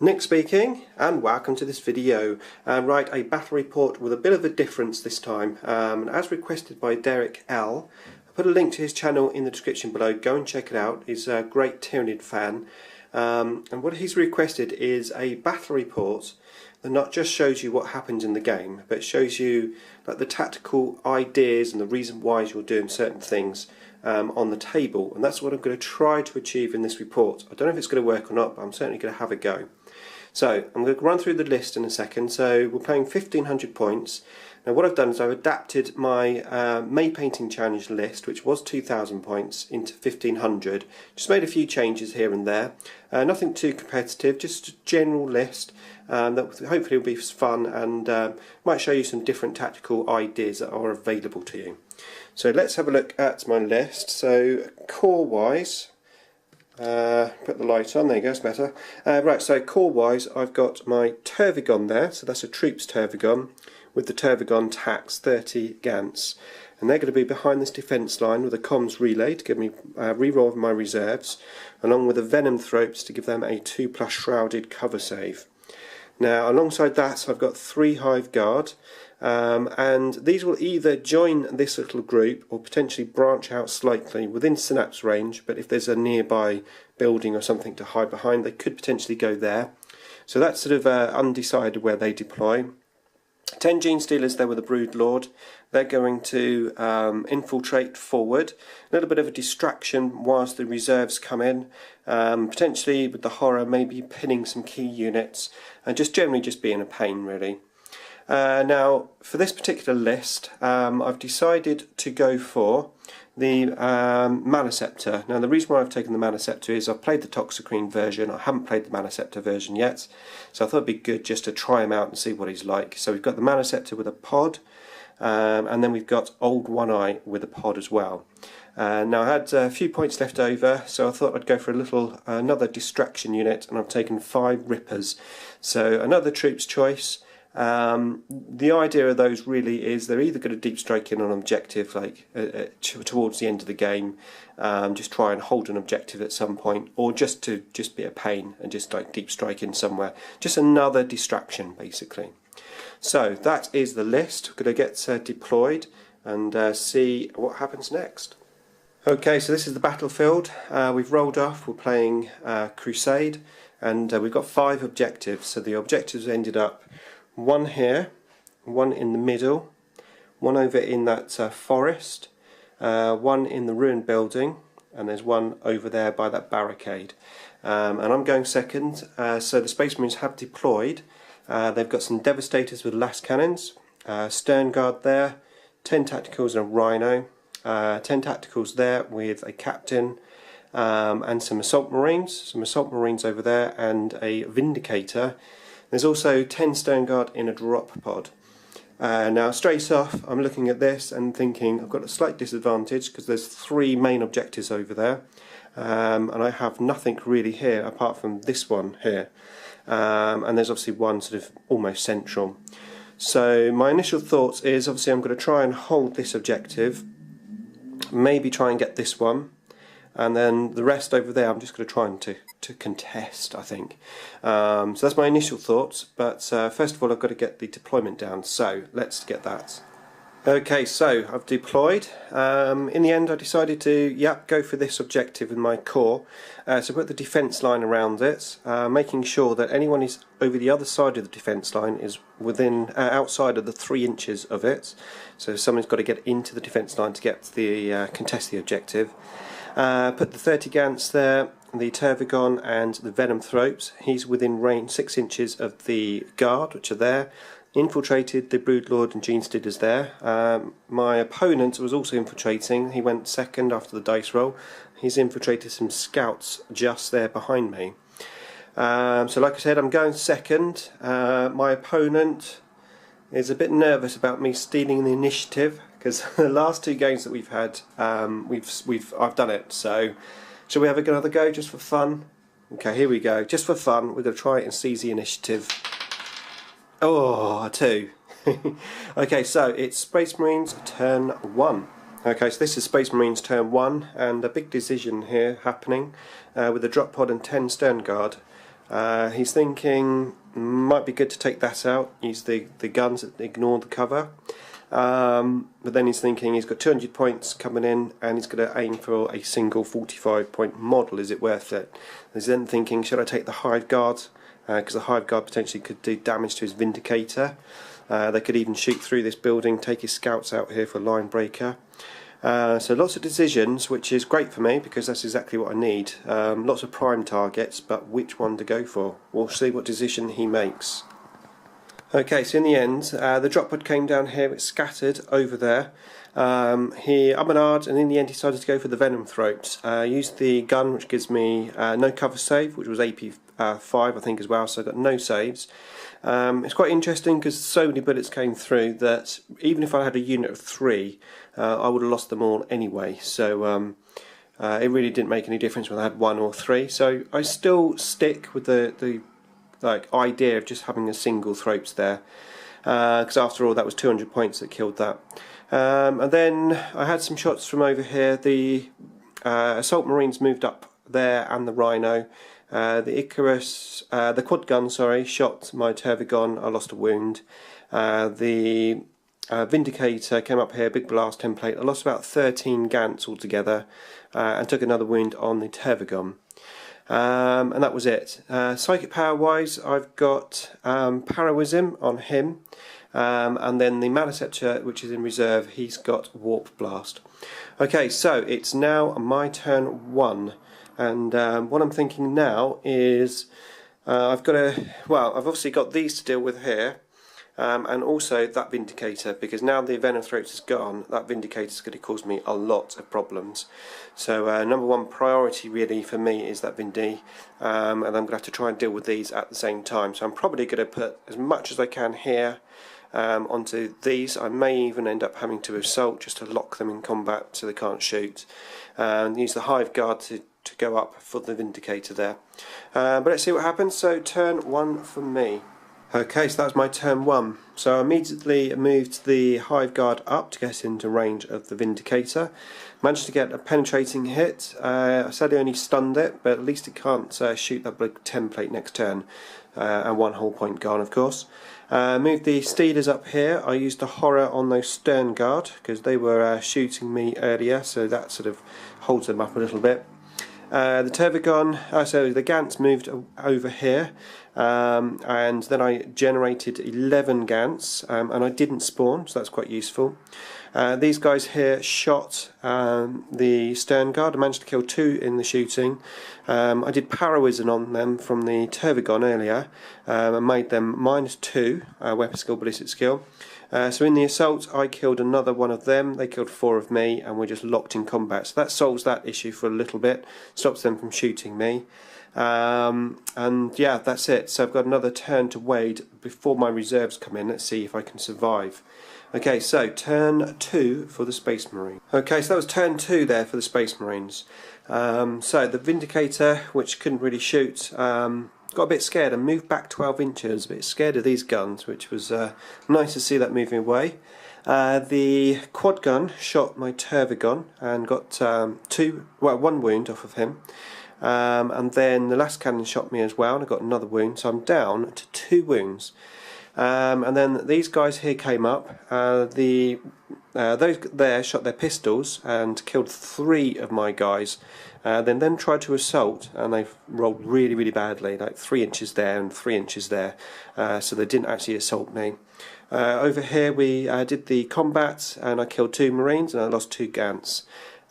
Nick speaking, and welcome to this video. Right, a battle report with a bit of a difference this time. As requested by Derek L, I put a link to his channel in the description below. Go and check it out. He's a great Tyranid fan. And what he's requested is a battle report that not just shows you what happens in the game, but shows you like the tactical ideas and the reason why you're doing certain things on the table. And that's what I'm going to try to achieve in this report. I don't know if it's going to work or not, but I'm certainly going to have a go. So I'm going to run through the list in a second. So we're playing 1500 points. Now what I've done is I've adapted my May Painting Challenge list, which was 2000 points, into 1500. Just made a few changes here and there. Nothing too competitive, just a general list that hopefully will be fun and might show you some different tactical ideas that are available to you. So let's have a look at my list. So core wise, put the light on, there you go, it's better. Right, so core wise I've got my Tervigon there, so that's a troops Tervigon with the Tervigon Tax 30 Gants, and they're going to be behind this defence line with a comms relay to give me reroll of my reserves, along with the Venom Thropes to give them a 2+ shrouded cover save. Now alongside that I've got 3 Hive Guard, and these will either join this little group or potentially branch out slightly within synapse range, but if there's a nearby building or something to hide behind, they could potentially go there. So that's sort of undecided where they deploy. 10 Gene Stealers there with a Brood Lord. They're going to infiltrate forward. A little bit of a distraction whilst the reserves come in. Potentially with the horror maybe pinning some key units and just generally just being a pain really. Now for this particular list I've decided to go for the Manaceptor. Now the reason why I've taken the Manaceptor is I've played the Toxicrene version, I haven't played the Manaceptor version yet, so I thought it'd be good just to try him out and see what he's like. So we've got the Manaceptor with a pod, and then we've got Old One Eye with a pod as well. Now I had a few points left over, so I thought I'd go for a little another distraction unit, and I've taken 5 Rippers. So another troops choice. The idea of those really is they're either going to deep strike in on an objective like towards the end of the game, just try and hold an objective at some point, or just to be a pain and just like deep strike in somewhere. Just another distraction basically. So that is the list. We're going to get deployed and see what happens next. Okay, so this is the battlefield. We've rolled off, we're playing Crusade, and we've got 5 objectives. So the objectives ended up 1 here, 1 in the middle, 1 over in that forest, 1 in the ruined building, and there's 1 over there by that barricade. And I'm going second, so the Space Marines have deployed. They've got some Devastators with las cannons, Stern Guard there, 10 Tacticals and a Rhino, 10 Tacticals there with a Captain, and some Assault Marines over there, and a Vindicator. There's also 10 Stern Guard in a drop pod. Now straight off I'm looking at this and thinking I've got a slight disadvantage because there's 3 main objectives over there, and I have nothing really here apart from this one here, and there's obviously 1 sort of almost central. So my initial thoughts is obviously I'm going to try and hold this objective, maybe try and get this one, and then the rest over there I'm just going to try and to contest, I think. So that's my initial thoughts, but first of all I've got to get the deployment down, so let's get that. Okay, so I've deployed. In the end I decided to go for this objective in my core, so put the defence line around it, making sure that anyone is over the other side of the defence line is within outside of the 3 inches of it, so someone's got to get into the defence line to get the contest the objective. Put the 30 Gants there, the Tervigon and the Venom Thropes. He's within range 6 inches of the Guard, which are there. Infiltrated the Brood Lord and Gene Stealers there. My opponent was also infiltrating. He went second after the dice roll. He's infiltrated some scouts just there behind me. So like I said, I'm going second. My opponent is a bit nervous about me stealing the initiative, because the last 2 games that we've had, I've done it. So shall we have another go just for fun? Okay, here we go. Just for fun, we're going to try it and seize the initiative. Oh, 2. Okay, so it's Space Marines turn 1. Okay, so this is Space Marines turn 1, and a big decision here happening with the drop pod and 10 Stern Guard. He's thinking might be good to take that out, use the guns that ignore the cover. But then he's thinking he's got 200 points coming in and he's going to aim for a single 45-point model. Is it worth it? He's then thinking, should I take the Hive Guard? Because the Hive Guard potentially could do damage to his Vindicator. They could even shoot through this building, take his scouts out here for line breaker. So lots of decisions, which is great for me because that's exactly what I need. Lots of prime targets, but which one to go for? We'll see what decision he makes. Okay, so in the end, the drop pod came down here, it's scattered over there. He ummed and in the end he decided to go for the Venom Throat. Used the gun, which gives me no cover save, which was AP 5 I think as well, so I got no saves. It's quite interesting because so many bullets came through that even if I had a unit of 3, I would have lost them all anyway. So it really didn't make any difference whether I had 1 or 3. So I still stick with the idea of just having a single throats there, because after all that was 200 points that killed that. And then I had some shots from over here. The assault marines moved up there and the Rhino. The quad gun, sorry, shot my Tervigon. I lost a wound. The Vindicator came up here, big blast template. I lost about 13 Gants altogether, and took another wound on the Tervigon. And that was it. Psychic power wise, I've got Paroism on him, and then the Maliceptor, which is in reserve, he's got Warp Blast. Okay, so it's now my turn 1, and what I'm thinking now is I've obviously got these to deal with here. And also that Vindicator, because now the Venom Throats is gone, that Vindicator is going to cause me a lot of problems. So number 1 priority really for me is that Vindy, and I'm going to have to try and deal with these at the same time. So I'm probably going to put as much as I can here onto these. I may even end up having to assault just to lock them in combat so they can't shoot, and use the Hive Guard to go up for the Vindicator there. But let's see what happens. So turn 1 for me. Okay, so that was my turn 1. So I immediately moved the Hive Guard up to get into range of the Vindicator. Managed to get a penetrating hit. I sadly only stunned it, but at least it can't shoot that big template next turn. And 1 whole point gone, of course. Moved the Steelers up here. I used the Horror on those Stern Guard because they were shooting me earlier, so that sort of holds them up a little bit. The Tervigon, so the Gants moved over here, and then I generated 11 Gants, and I didn't spawn, so that's quite useful. These guys here shot the Stern Guard. I managed to kill 2 in the shooting. I did Paroism on them from the Tervigon earlier, and made them -2 weapon skill, ballistic skill. So in the assault I killed another one of them, they killed 4 of me, and we're just locked in combat. So that solves that issue for a little bit, stops them from shooting me. And yeah, that's it. So I've got another turn to wait before my reserves come in. Let's see if I can survive. Okay, so turn 2 for the Space Marine. Okay, so that was turn 2 there for the Space Marines. So the Vindicator, which couldn't really shoot, got a bit scared and moved back 12 inches, a bit scared of these guns, which was nice to see that moving away. The quad gun shot my Tervigon and got 1 wound off of him. And then the last cannon shot me as well and I got another wound, so I'm down to 2 wounds. And then these guys here came up. Those there shot their pistols and killed 3 of my guys. Then tried to assault, and they rolled really, really badly, like 3 inches there and 3 inches there. So they didn't actually assault me. Over here we did the combat, and I killed 2 Marines and I lost 2 Gants.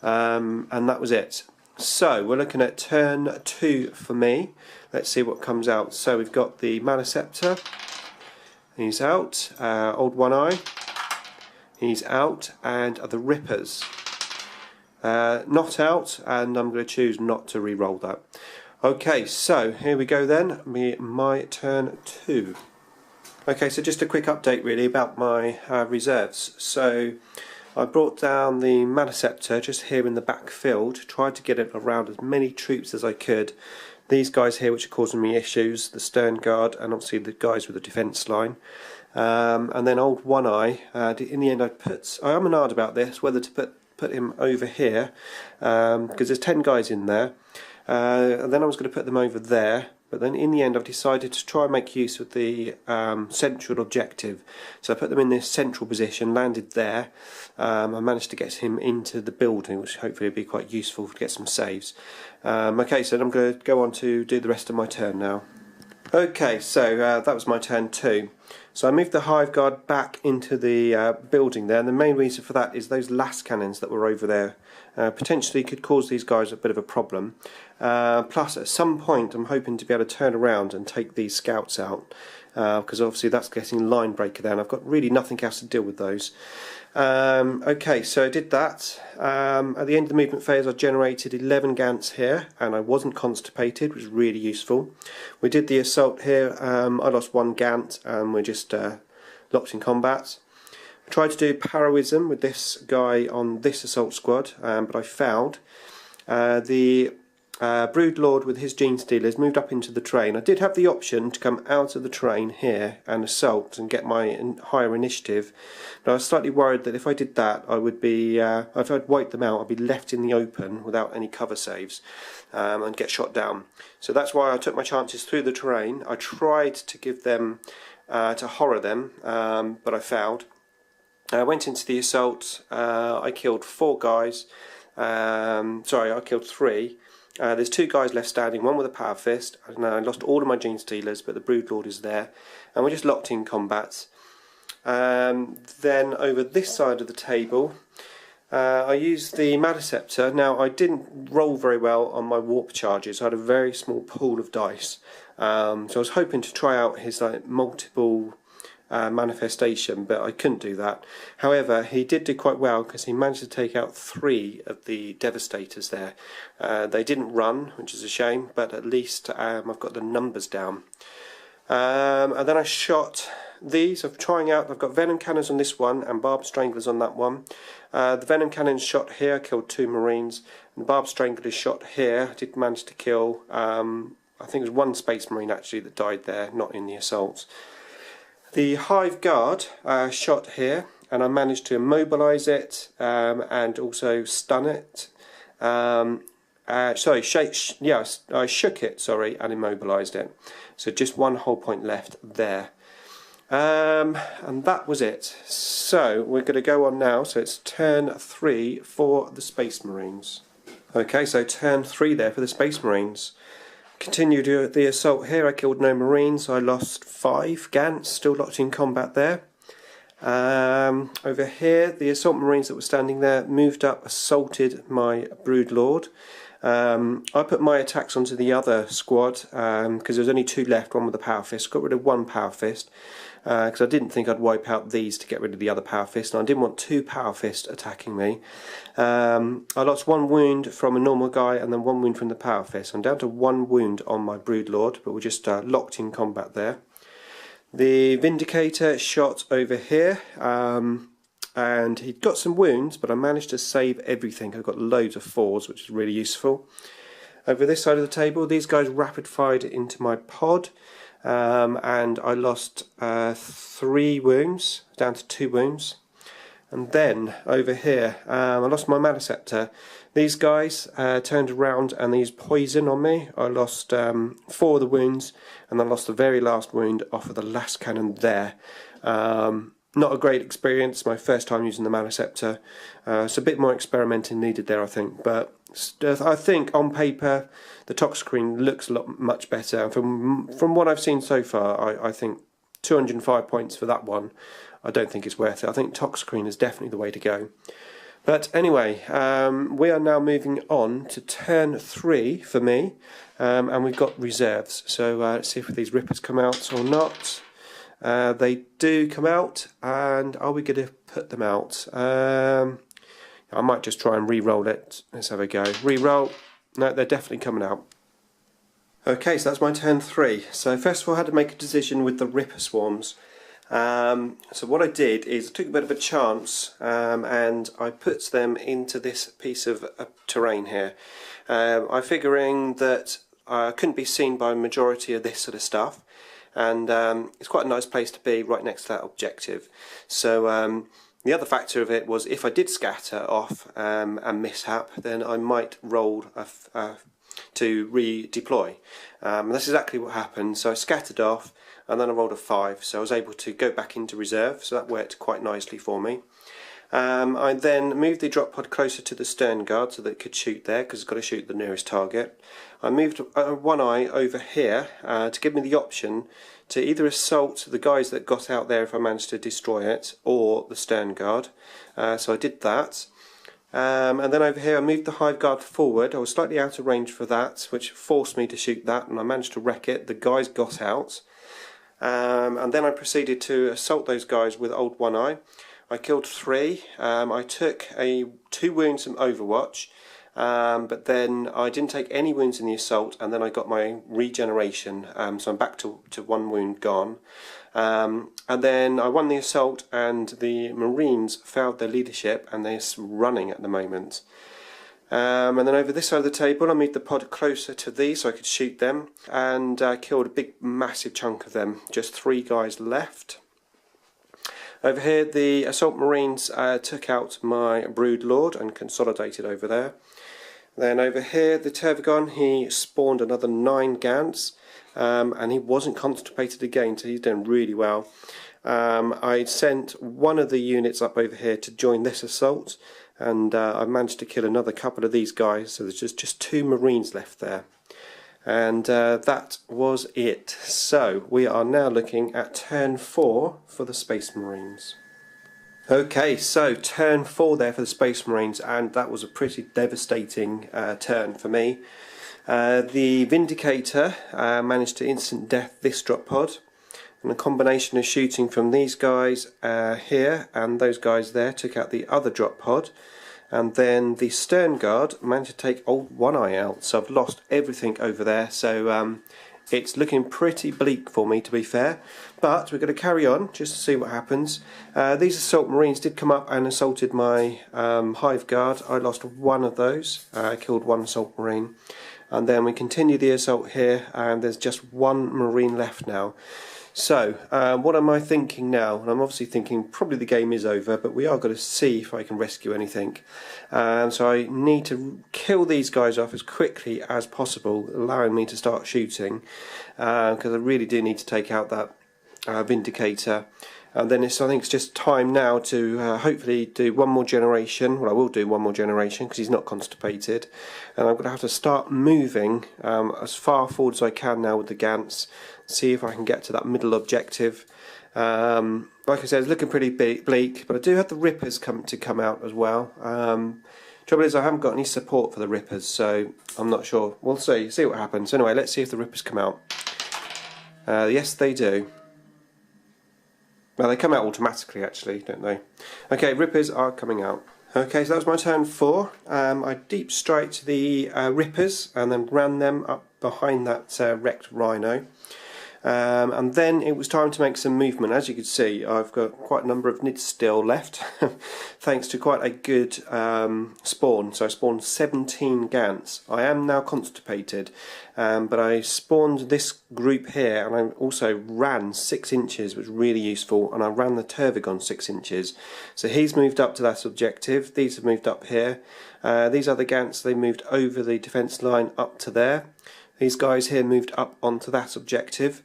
And that was it. So we're looking at turn 2 for me. Let's see what comes out. So we've got the Maliceptor. He's out. Old One Eye. He's out. And the Rippers. Not out, and I'm going to choose not to re-roll that. Okay, so here we go then. My turn 2. Okay, so just a quick update really about my reserves. So I brought down the Maliceptor just here in the back field, tried to get it around as many troops as I could. These guys here which are causing me issues, the Stern Guard and obviously the guys with the defence line. And then Old One Eye, in the end I am an about this, whether to put him over here, because there's 10 guys in there. And then I was going to put them over there, but then in the end I've decided to try and make use of the central objective. So I put them in this central position, landed there. I managed to get him into the building, which hopefully will be quite useful to get some saves. Okay, so I'm going to go on to do the rest of my turn now. Okay, so that was my turn 2. So I moved the Hive Guard back into the building there, and the main reason for that is those last cannons that were over there potentially could cause these guys a bit of a problem. Plus at some point I'm hoping to be able to turn around and take these scouts out, because obviously that's getting line breaker there and I've got really nothing else to deal with those. Okay, so I did that. At the end of the movement phase I generated 11 Gants here and I wasn't constipated, which was really useful. We did the assault here. I lost 1 Gant and we're just locked in combat. I tried to do Paroism with this guy on this assault squad, but I failed. The Broodlord with his Gene Stealers moved up into the train. I did have the option to come out of the train here and assault and get my higher initiative, but I was slightly worried that if I did that I would be, if I'd wiped them out, I'd be left in the open without any cover saves and get shot down. So that's why I took my chances through the terrain. I tried to give them, to horror them, but I failed. I went into the assault. I killed 4 guys. Sorry, I killed 3. There's 2 guys left standing, one with a power fist, and I lost all of my Gene Stealers, but the Broodlord is there, and we're just locked in combat. Then over this side of the table, I used the Maliceptor. Now I didn't roll very well on my warp charges. I had a very small pool of dice, so I was hoping to try out his multiple manifestation, but I couldn't do that. However, he did do quite well because he managed to take out 3 of the Devastators there. They didn't run, which is a shame, but at least I've got the numbers down. And then I shot these. I'm trying out. I've got Venom Cannons on this one and Barbed Stranglers on that one. The Venom Cannons shot here, killed 2 Marines, and the Barbed Stranglers shot here. I did manage to kill, I think it was 1 Space Marine actually that died there, not in the assaults. The Hive Guard shot here, and I managed to immobilise it and also stun it. I shook it, sorry, and immobilised it. So just 1 whole point left there. And that was it. So we're going to go on now. So it's turn 3 for the Space Marines. Okay, so turn 3 there for the Space Marines. Continued the assault here. I killed no Marines. I lost 5 Gants, still locked in combat there. Over here, the assault Marines that were standing there moved up, assaulted my Broodlord. I put my attacks onto the other squad because there was only 2 left, one with a power fist. Got rid of 1 power fist because I didn't think I'd wipe out these to get rid of the other power fist, and I didn't want 2 power fists attacking me. I lost 1 wound from a normal guy and then 1 wound from the power fist. I'm down to 1 wound on my Broodlord, but we're just locked in combat there. The Vindicator shot over here. And he'd got some wounds, but I managed to save everything. I've got loads of 4s, which is really useful. Over this side of the table, these guys rapid fired into my pod, and I lost 3 wounds, down to 2 wounds. And then over here, I lost my Maliceptor. These guys turned around and they used poison on me. I lost 4 of the wounds, and I lost the very last wound off of the last cannon there. Not a great experience, my first time using the Maliceptor. It's a bit more experimenting needed there, I think. But I think on paper the Toxicrene looks much better. From what I've seen so far, I think 205 points for that one. I don't think it's worth it. I think Toxicrene is definitely the way to go. But anyway, we are now moving on to turn 3 for me, and we've got reserves. So let's see if these Rippers come out or not. They do come out, and are we going to put them out? I might just try and re-roll it. Let's have a go. Re-roll. No, they're definitely coming out. Okay, so that's my turn 3. So first of all I had to make a decision with the Ripper Swarms. So what I did is I took a bit of a chance and I put them into this piece of terrain here. I'm figuring that I couldn't be seen by a majority of this sort of stuff. And it's quite a nice place to be, right next to that objective. So the other factor of it was if I did scatter off and mishap, then I might roll to redeploy. This is exactly what happened. So I scattered off and then I rolled a 5, so I was able to go back into reserve, so that worked quite nicely for me. I then moved the drop pod closer to the stern guard so that it could shoot there, because it's got to shoot the nearest target. I moved one eye over here to give me the option to either assault the guys that got out there if I managed to destroy it, or the stern guard. So I did that. And then over here I moved the hive guard forward. I was slightly out of range for that, which forced me to shoot that, and I managed to wreck it. The guys got out. And then I proceeded to assault those guys with old one eye. I killed 3. I took 2 wounds from Overwatch, but then I didn't take any wounds in the assault, and then I got my regeneration, so I'm back to 1 wound gone. And then I won the assault, and the Marines failed their leadership, and they're running at the moment. And then over this side of the table I moved the pod closer to these so I could shoot them, and killed a big massive chunk of them. Just 3 guys left. Over here the Assault Marines took out my Brood Lord and consolidated over there. Then over here the Tervagon, he spawned another 9 Gants, and he wasn't constipated again, so he's done really well. I sent one of the units up over here to join this assault, and I managed to kill another couple of these guys, so there's just 2 Marines left there. And that was it. So we are now looking at turn 4 for the Space Marines. Okay, so turn 4 there for the Space Marines, and that was a pretty devastating turn for me. The Vindicator managed to instant death this drop pod, and a combination of shooting from these guys here and those guys there took out the other drop pod. And then the Stern Guard managed to take old One Eye out, so I've lost everything over there. So it's looking pretty bleak for me, to be fair. But we're going to carry on just to see what happens. These Assault Marines did come up and assaulted my Hive Guard. I lost 1 of those. I killed 1 Assault Marine. And then we continue the assault here, and there's just 1 Marine left now. So, what am I thinking now? And I'm obviously thinking probably the game is over, but we are going to see if I can rescue anything. So I need to kill these guys off as quickly as possible, allowing me to start shooting, because I really do need to take out that Vindicator. And then I think it's just time now to hopefully do 1 more generation. Well, I will do 1 more generation because he's not constipated. And I'm going to have to start moving as far forward as I can now with the Gants. See if I can get to that middle objective. Like I said, it's looking pretty bleak, but I do have the Rippers to come out as well. Trouble is I haven't got any support for the Rippers, so I'm not sure. We'll see what happens. Anyway, let's see if the Rippers come out. Yes, they do. Well, they come out automatically, actually, don't they? Okay, Rippers are coming out. Okay, so that was my turn 4. I deep striked the Rippers and then ran them up behind that wrecked Rhino. And then it was time to make some movement. As you can see, I've got quite a number of nids still left, thanks to quite a good spawn. So I spawned 17 Gants. I am now constipated, but I spawned this group here, and I also ran 6 inches, which was really useful, and I ran the Tervagon 6 inches. So he's moved up to that objective. These have moved up here. These other Gants, they moved over the defence line up to there. These guys here moved up onto that objective.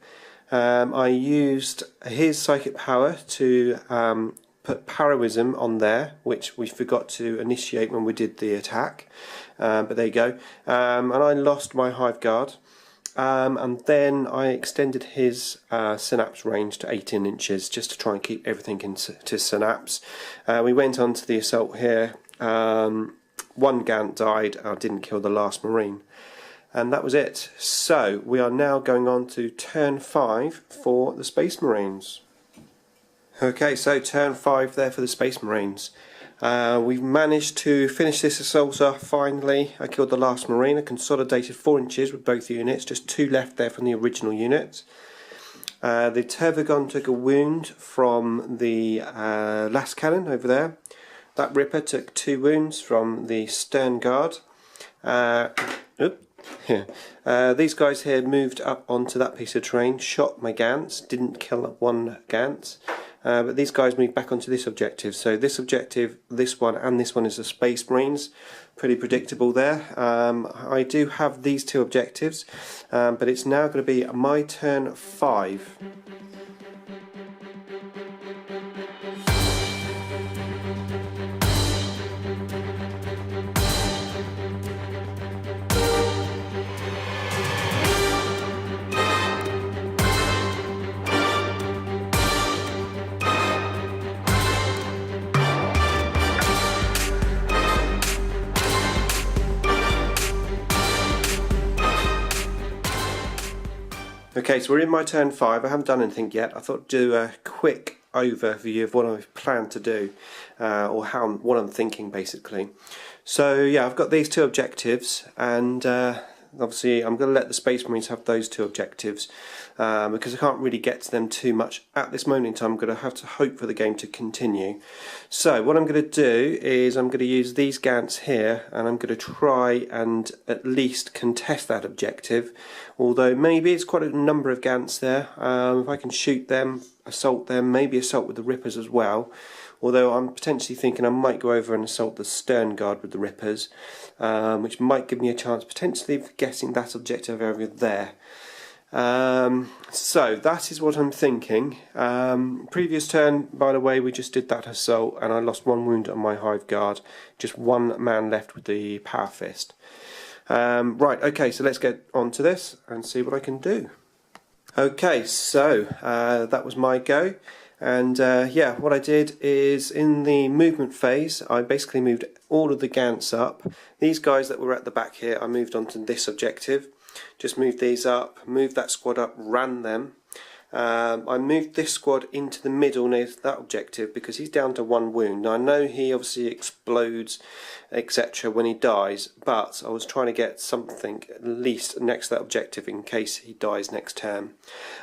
I used his psychic power to put Paroism on there, which we forgot to initiate when we did the attack. But there you go. And I lost my Hive Guard. And then I extended his synapse range to 18 inches just to try and keep everything into synapse. We went on to the assault here. 1 Gant died. I didn't kill the last Marine. And that was it. So we are now going on to turn 5 for the Space Marines. Okay, so turn 5 there for the Space Marines. We've managed to finish this assault off finally. I killed the last Marine. I consolidated 4 inches with both units, just 2 left there from the original unit. The Tervagon took a wound from the last cannon over there. That Ripper took 2 wounds from the Stern Guard. These guys here moved up onto that piece of terrain, shot my Gants, didn't kill 1 Gant. but these guys move back onto this objective. So this objective, this one and this one is the Space Marines. Pretty predictable there. I do have these two objectives, but it's now going to be my turn 5. Okay, so we're in my turn 5. I haven't done anything yet. I thought I'd do a quick overview of what I plan to do, or what I'm thinking basically. So yeah, I've got these two objectives, and obviously I'm going to let the Space Marines have those two objectives, because I can't really get to them too much at this moment in time. I'm going to have to hope for the game to continue. So what I'm going to do is I'm going to use these Gants here, and I'm going to try and at least contest that objective, although maybe it's quite a number of Gants there. If I can shoot them, assault them, maybe assault with the Rippers as well. Although I'm potentially thinking I might go over and assault the Stern Guard with the Rippers, which might give me a chance potentially of getting that objective over there. So that is what I'm thinking. Previous turn, by the way, we just did that assault and I lost 1 wound on my Hive Guard. Just 1 man left with the Power Fist. Right, okay, so let's get on to this and see what I can do. Okay, so that was my go. And yeah, what I did is in the movement phase, I basically moved all of the Gants up. These guys that were at the back here, I moved on to this objective. Just moved these up, moved that squad up, ran them. I moved this squad into the middle near that objective because he's down to 1 wound. Now, I know he obviously explodes, etc. when he dies, but I was trying to get something at least next to that objective in case he dies next turn.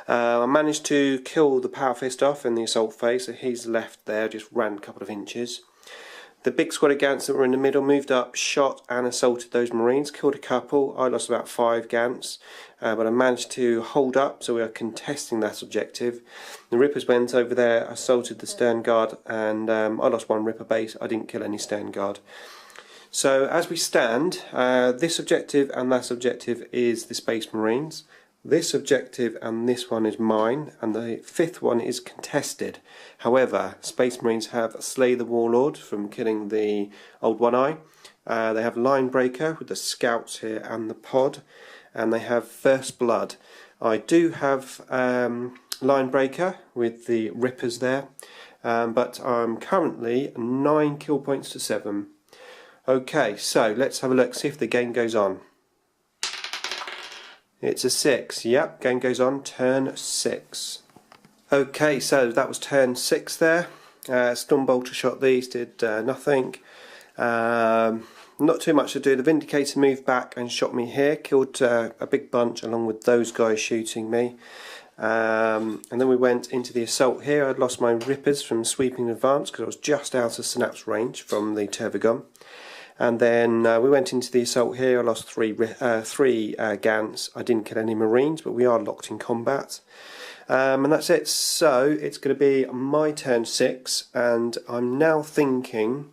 I managed to kill the Power Fist off in the assault phase, so he's left there, just ran a couple of inches. The big squad of Gants that were in the middle moved up, shot and assaulted those Marines, killed a couple. I lost about 5 Gants, but I managed to hold up, so we are contesting that objective. The Rippers went over there, assaulted the Stern Guard, and I lost 1 Ripper base. I didn't kill any Stern Guard. So as we stand, this objective and that objective is the Space Marines. This objective and this one is mine, and the 5th one is contested. However, Space Marines have Slay the Warlord from killing the Old One-Eye. They have Line Breaker with the Scouts here and the Pod, and they have First Blood. I do have Line Breaker with the Rippers there, but I'm currently 9 kill points to 7. Okay, so let's have a look, see if the game goes on. It's a 6, yep, game goes on, turn 6. Okay, so that was turn 6 there. Stormbolter shot these, did nothing. Not too much to do. The Vindicator moved back and shot me here, killed a big bunch along with those guys shooting me. And then we went into the assault here. I'd lost my Rippers from sweeping advance because I was just out of synapse range from the Turbogun. And then we went into the assault here. I lost 3 Gants. I didn't kill any Marines, but we are locked in combat. And that's it. So it's going to be my turn 6, and I'm now thinking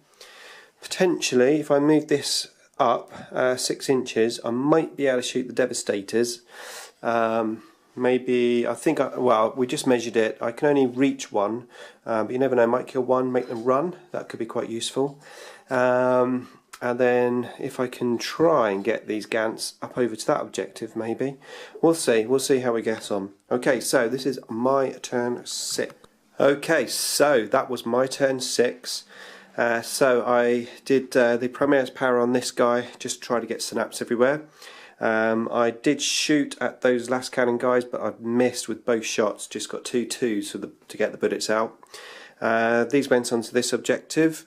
potentially if I move this up 6 inches, I might be able to shoot the Devastators. Maybe, I think, well, we just measured it. I can only reach 1, but you never know, I might kill 1, make them run. That could be quite useful. And then if I can try and get these Gants up over to that objective, maybe. We'll see how we get on. Okay, so this is my turn 6. Okay, so that was my turn 6. So I did the Premier's power on this guy, just try to get synapse everywhere. I did shoot at those last cannon guys, but I missed with both shots, just got 2 2s to get the bullets out. These went onto this objective.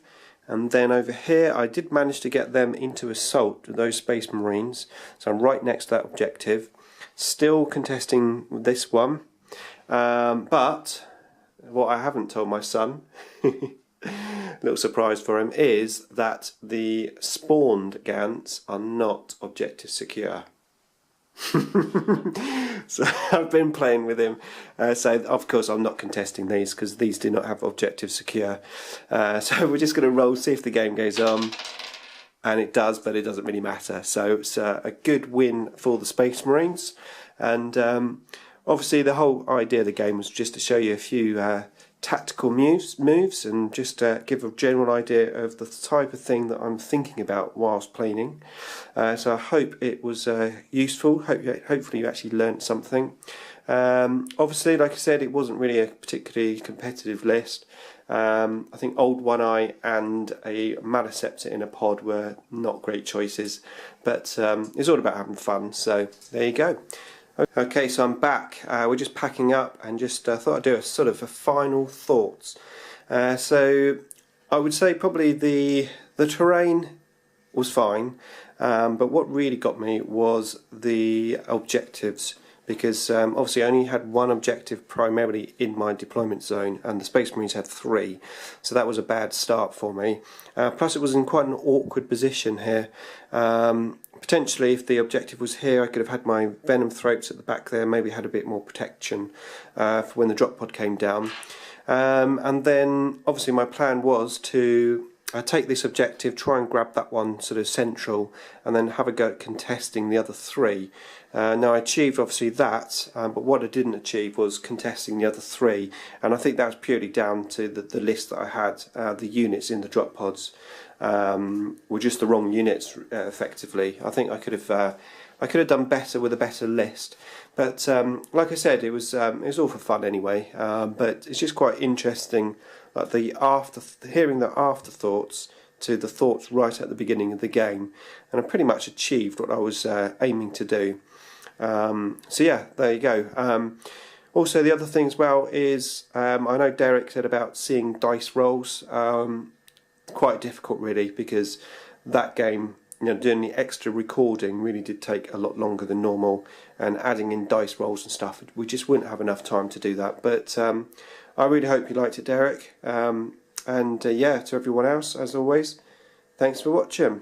And then over here I did manage to get them into assault with those Space Marines, so I'm right next to that objective, still contesting this one, but what I haven't told my son, little surprise for him, is that the spawned Gants are not objective secure. So I've been playing with him. So of course I'm not contesting these because these do not have objective secure. So we're just going to roll, see if the game goes on. And it does, but it doesn't really matter. So it's a good win for the Space Marines. And obviously the whole idea of the game was just to show you a few tactical moves and just give a general idea of the type of thing that I'm thinking about whilst playing. So I hope it was useful. Hopefully you actually learnt something. Obviously, like I said, it wasn't really a particularly competitive list. I think Old One Eye and a Maliceptor in a pod were not great choices, but it's all about having fun, so there you go. Okay, so I'm back. We're just packing up and just thought I'd do a sort of a final thoughts. So I would say probably the terrain was fine, but what really got me was the objectives, because obviously I only had one objective primarily in my deployment zone and the Space Marines had 3, so that was a bad start for me. Plus it was in quite an awkward position here. Potentially if the objective was here I could have had my Venom Throats at the back there, maybe had a bit more protection for when the drop pod came down. And then obviously my plan was to take this objective, try and grab that one sort of central, and then have a go at contesting the other 3. Now I achieved obviously that, but what I didn't achieve was contesting the other 3, and I think that was purely down to the list that I had. The units in the drop pods were just the wrong units effectively. I think I could have done better with a better list, but like I said, it was all for fun anyway. But it's just quite interesting, like hearing the afterthoughts to the thoughts right at the beginning of the game, and I pretty much achieved what I was aiming to do. So yeah, there you go. Also the other thing as well is I know Derek said about seeing dice rolls. Quite difficult really, because that game, doing the extra recording really did take a lot longer than normal, and adding in dice rolls and stuff, we just wouldn't have enough time to do that. But I really hope you liked it, Derek, and yeah, to everyone else, as always, thanks for watching.